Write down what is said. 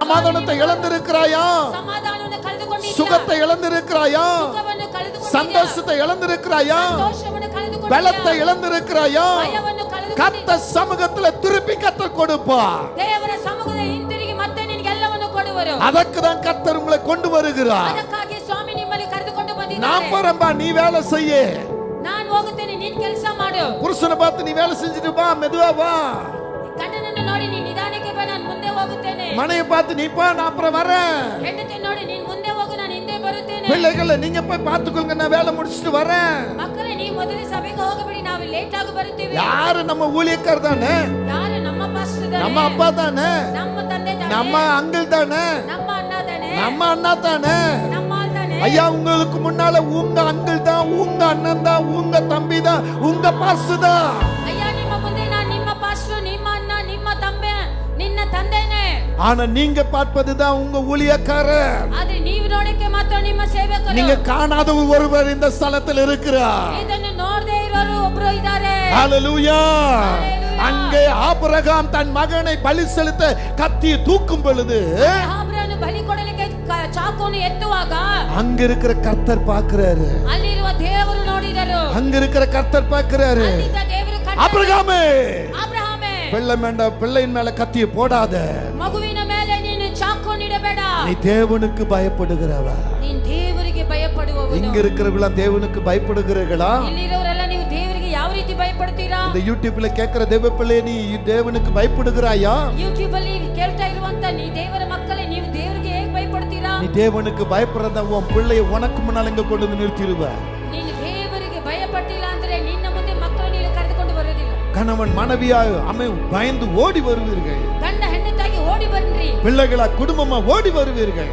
சமாதானத்தை இழந்திருக்கிறாயா? சுகத்தை இழந்திருக்கிறாயா? சந்தோஷத்தை இழந்திருக்கிறாயா? பலத்தை இழந்திருக்கிறாயா? கர்த்தர் சமூகத்துல திருப்பி கர்த்தர் கொடுப்பார். அதற்கு தான் கர்த்தர் உங்களை கொண்டு வருகிறார். நான் போறேன்பா, நீ வேலை செய்ய. புருஷனை பார்த்து நீ வேலை செஞ்சுட்டு வா, மெதுவா வா. மனையை பார்த்து நீ பா, நான் அப்புறம் வரேன். பிள்ளைகளை நீங்க போய் பார்த்துக்கோங்க, நான் வேலை முடிச்சுட்டு வரேன். யாரு நம்ம ஊழியக்காரர் தானே, நம்ம அப்பா தானே, நம்ம அங்கிள் தானே, நம்ம அண்ணா தானே. ஐயா, உங்களுக்கு முன்னால உங்க அங்கிள் தான், உங்க அண்ணன் தான், உங்க தம்பி தான், உங்க பாஸ்டர் தான். ஆனா நீங்க பார்ப்பதுதான் உங்க ஊழியக்காரர். நீங்க காணாத ஒருவர் இந்த ஸ்தலத்தில் இருக்கிறார். ஹல்லேலூயா. அங்கே ஆபிரகாம் தன் மகனை பலி செலுத்த கத்தியை தூக்கும் பொழுது அங்க இருக்கிற கர்த்தர் பார்க்கிறாரு. அங்க இருக்கிற கர்த்தர் பார்க்கிறாரு. ஆபிரகாமே, பிள்ளையின் மேல கத்தியை போடாத. நீ தேவனுக்கு பயப்படுகிறவா? இங்க இருக்கிறவங்களா தேவனுக்கு பயப்படுகிறீர்களா? இந்த யூடியூப்ல கேட்கிற தேவ பிள்ளை, நீ தேவனுக்கு பயப்படுகிறாயா? நீ தேவனுக்கு பயப்படுறத உன் பிள்ளையை உனக்கு முன்னால இங்க கொண்டு வந்து நிறுத்திடுவ. கணவன் மனைவியாக பயந்து ஓடி வருவீர்கள். பிள்ளைகளா குடும்பமா ஓடி வருவீர்கள்.